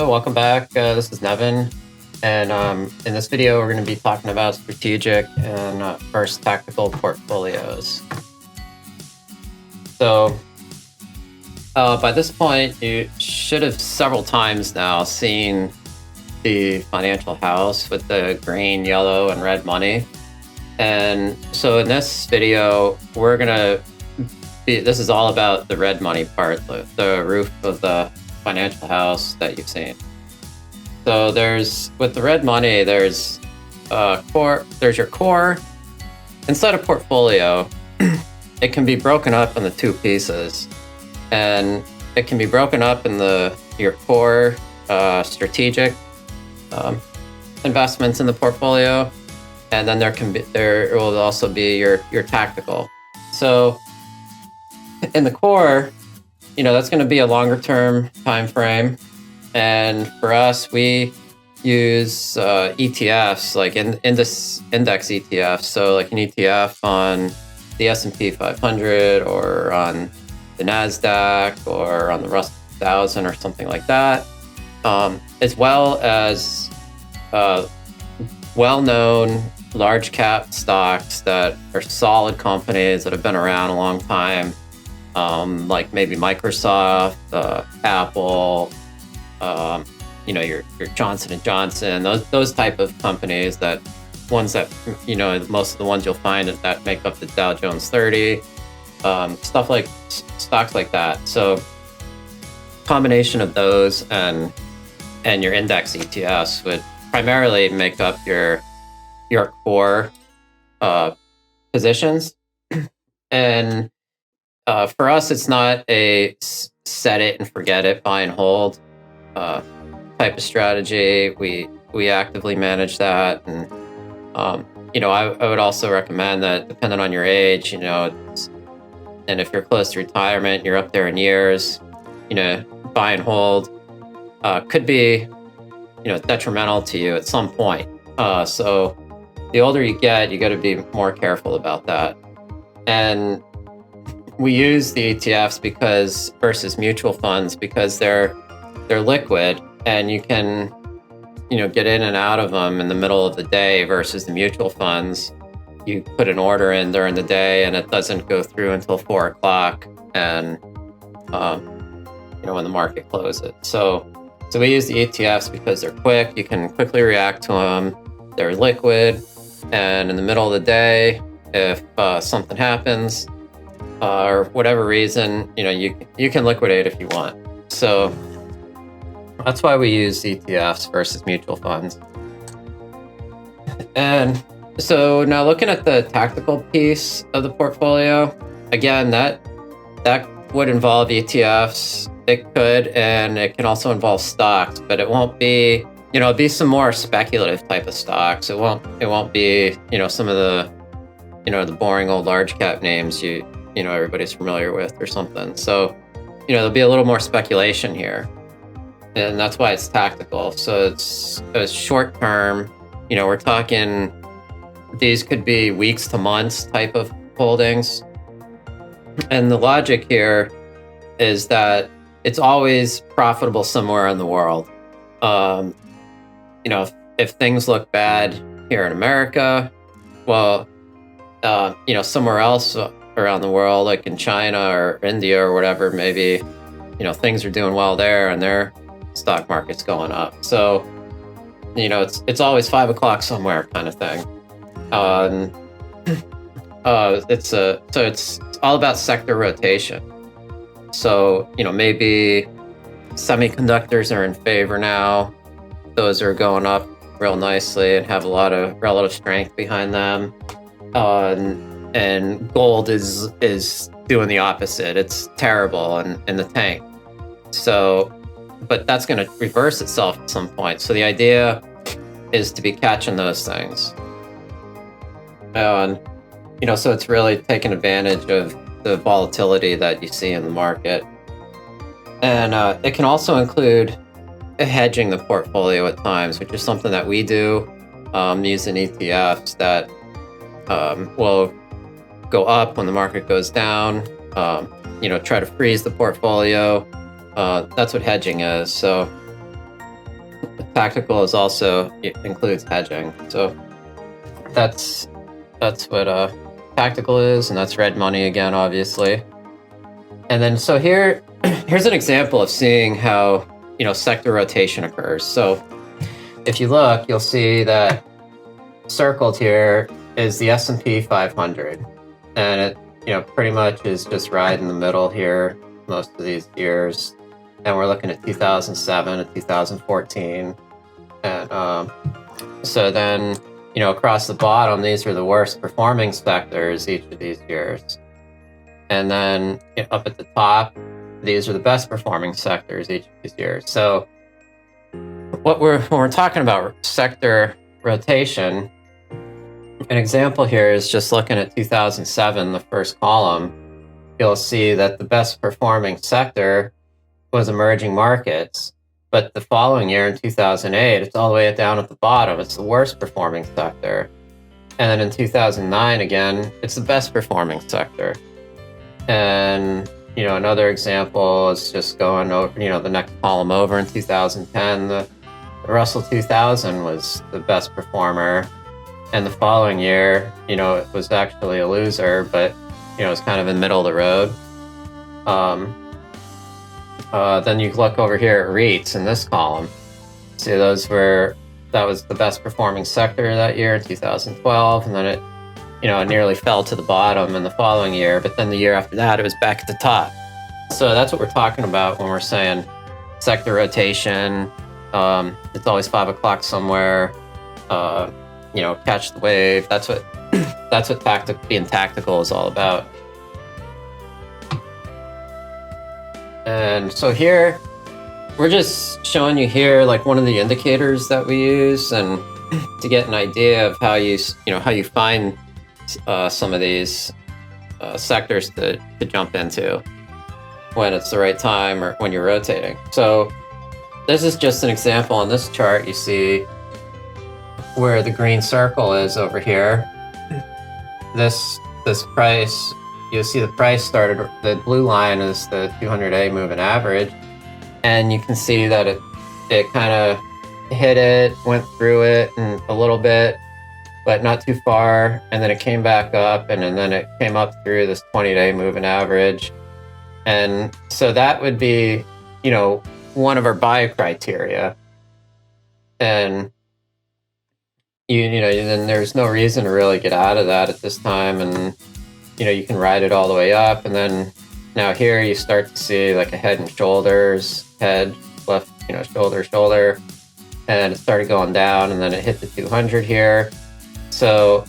Hello, welcome back. This is Nevin, and in this video, we're going to be talking about strategic and first tactical portfolios. So, by this point, you should have several times now seen the financial house with the green, yellow, and red money. And so, in this video, this is all about the red money part, the roof of the financial house that you've seen. So with the red money, there's your core. Inside a portfolio, it can be broken up into two pieces, and it can be broken up in your core strategic investments in the portfolio, and then there will also be your tactical. So in the core, that's going to be a longer term time frame. And for us, we use ETFs, like index ETFs. So like an ETF on the S&P 500 or on the NASDAQ or on the Russell 1000 or something like that, as well as well-known large cap stocks that are solid companies that have been around a long time. Like maybe Microsoft, Apple, your Johnson & Johnson, those type of companies, most of the ones you'll find that make up the Dow Jones 30, stocks like that. So combination of those and your index ETFs would primarily make up your core positions. And for us, it's not a set it and forget it, buy and hold type of strategy. We actively manage that, and I would also recommend that, depending on your age, and if you're close to retirement, you're up there in years, buy and hold could be detrimental to you at some point. So the older you get, you got to be more careful about that. And we use the ETFs versus mutual funds because they're liquid, and you can get in and out of them in the middle of the day, versus the mutual funds. You put an order in during the day and it doesn't go through until 4 o'clock, and when the market closes. So we use the ETFs because they're quick. You can quickly react to them. They're liquid, and in the middle of the day, if something happens, or whatever reason, you can liquidate if you want. So that's why we use ETFs versus mutual funds. And so now, looking at the tactical piece of the portfolio, again, that would involve ETFs. It could, and it can also involve stocks, but it won't be, it'll be some more speculative type of stocks. It won't be, some of the, the boring old large cap names everybody's familiar with or something. So, there'll be a little more speculation here, and that's why it's tactical. So it's short term. We're talking, these could be weeks to months type of holdings. And the logic here is that it's always profitable somewhere in the world. If things look bad here in America, well, somewhere else around the world, like in China or India or whatever, maybe, things are doing well there and their stock market's going up. So, it's always 5 o'clock somewhere kind of thing. It's all about sector rotation. So, maybe semiconductors are in favor now. Those are going up real nicely and have a lot of relative strength behind them. And gold is doing the opposite. It's terrible in the tank. So, but that's going to reverse itself at some point. So the idea is to be catching those things. And, so it's really taking advantage of the volatility that you see in the market. And it can also include hedging the portfolio at times, which is something that we do, using ETFs that will go up when the market goes down, try to freeze the portfolio. That's what hedging is. So tactical is also, it includes hedging. So that's what tactical is, and that's red money again, obviously. And then so here's an example of seeing how, sector rotation occurs. So if you look, you'll see that circled here is the S&P 500, and it pretty much is just right in the middle here most of these years. And we're looking at 2007 and 2014, and so then across the bottom, these are the worst performing sectors each of these years, and then up at the top, these are the best performing sectors each of these years. So when we're talking about sector rotation, an example here is just looking at 2007, the first column. You'll see that the best performing sector was emerging markets, but the following year in 2008, it's all the way down at the bottom. It's the worst performing sector. And then in 2009, again, it's the best performing sector. And another example is just going over, the next column over in 2010, the Russell 2000 was the best performer. And the following year, it was actually a loser, but, it was kind of in the middle of the road. Then you look over here at REITs in this column. See, that was the best performing sector that year in 2012. And then it nearly fell to the bottom in the following year. But then the year after that, it was back at the top. So that's what we're talking about when we're saying sector rotation. It's always 5 o'clock somewhere. Catch the wave. That's what being tactical is all about. And so here, we're just showing you here like one of the indicators that we use, and to get an idea of how you find some of these sectors to jump into when it's the right time or when you're rotating. So this is just an example. On this chart, you see where the green circle is over here. This price, you'll see the price started, the blue line is the 200-day moving average, and you can see that it kind of hit it, went through it and a little bit, but not too far, and then it came back up, and then it came up through this 20-day moving average. And so that would be, one of our buy criteria. And then there's no reason to really get out of that at this time, and you can ride it all the way up, and then now here you start to see like a head and shoulders, head, left, shoulder, and it started going down, and then it hit the 200 here. So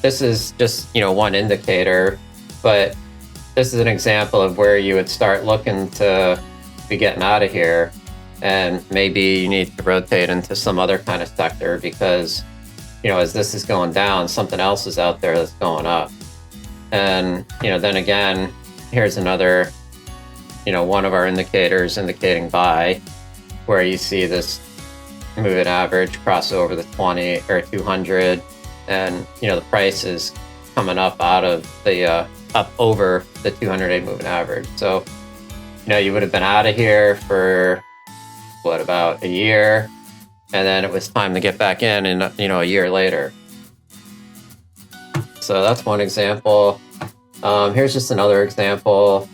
this is just one indicator, but this is an example of where you would start looking to be getting out of here, and maybe you need to rotate into some other kind of sector, because as this is going down, something else is out there that's going up. And then again, here's another one of our indicators indicating buy, where you see this moving average cross over the 20 or 200, and the price is coming up out of the up over the 200-day moving average. So you would have been out of here for about a year, and then it was time to get back in, and a year later. So that's one example. Here's just another example.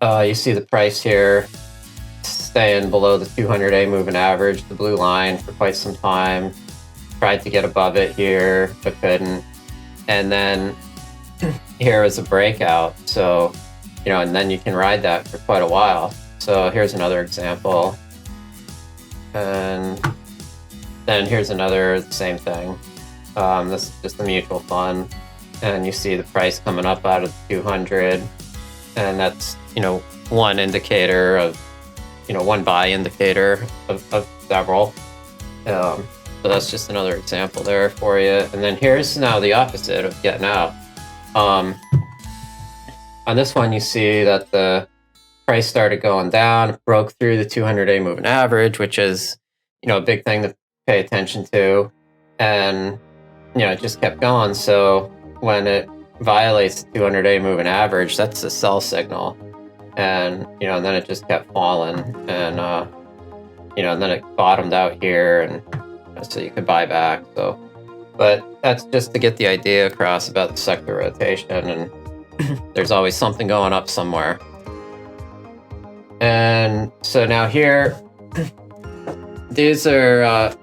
You see the price here staying below the 200-day moving average, the blue line, for quite some time. Tried to get above it here, but couldn't. And then here is a breakout. So, and then you can ride that for quite a while. So here's another example. And then here's another, same thing. This is just the mutual fund. And you see the price coming up out of the 200. And that's, one indicator of, one buy indicator of several. So that's just another example there for you. And then here's now the opposite of getting out. On this one, you see that the price started going down, broke through the 200-day moving average, which is, a big thing to pay attention to. And, it just kept going. So when it violates the 200-day moving average, that's a sell signal. And, and then it just kept falling. And and then it bottomed out here, and so you could buy back. So, but that's just to get the idea across about the sector rotation, and there's always something going up somewhere. And so now here, these are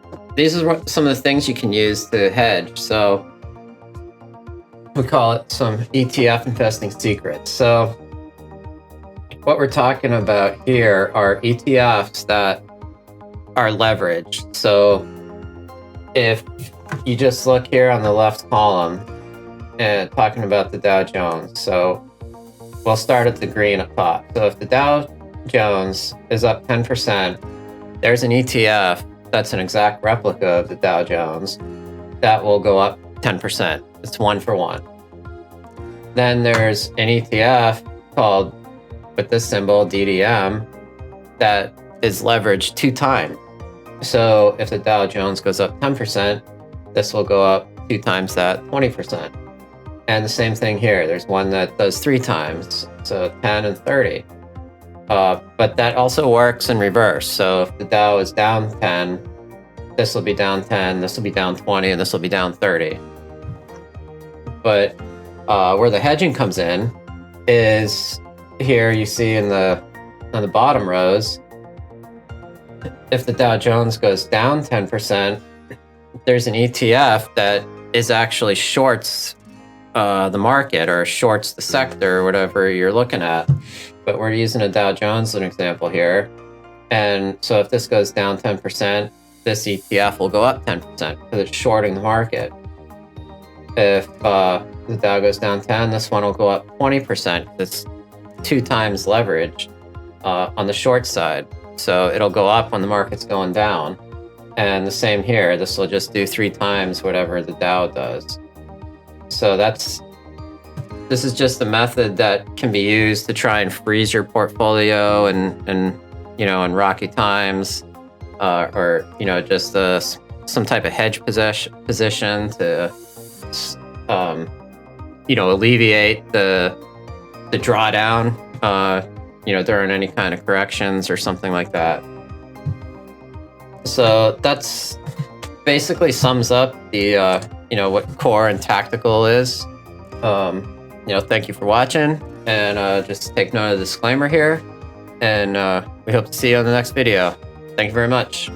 some of the things you can use to hedge. So we call it some ETF investing secrets. So what we're talking about here are ETFs that are leveraged. So if you just look here on the left column and talking about the Dow Jones. So we'll start at the green up top. So if the Dow Jones is up 10%, there's an ETF that's an exact replica of the Dow Jones that will go up 10%. It's 1 for 1. Then there's an ETF called, with this symbol, DDM, that is leveraged 2 times. So if the Dow Jones goes up 10%, this will go up 2 times that, 20%. And the same thing here. There's one that does 3 times, so 10 and 30. But that also works in reverse. So if the Dow is down 10, this will be down 10, this will be down 20, and this will be down 30. But where the hedging comes in is here you see on the bottom rows, if the Dow Jones goes down 10%, there's an ETF that is actually shorts the market or shorts the sector or whatever you're looking at. But we're using a Dow Jones as an example here. And so if this goes down 10%, this ETF will go up 10% because it's shorting the market. If the Dow goes down 10, this one will go up 20%. It's 2 times leveraged on the short side. So it'll go up when the market's going down. And the same here, this will just do 3 times whatever the Dow does. So this is just a method that can be used to try and freeze your portfolio and in rocky times, or just some type of hedge position to alleviate the drawdown during any kind of corrections or something like that. So that's basically sums up the what core and tactical is. Thank you for watching, and just take note of the disclaimer here, and we hope to see you on the next video. Thank you very much.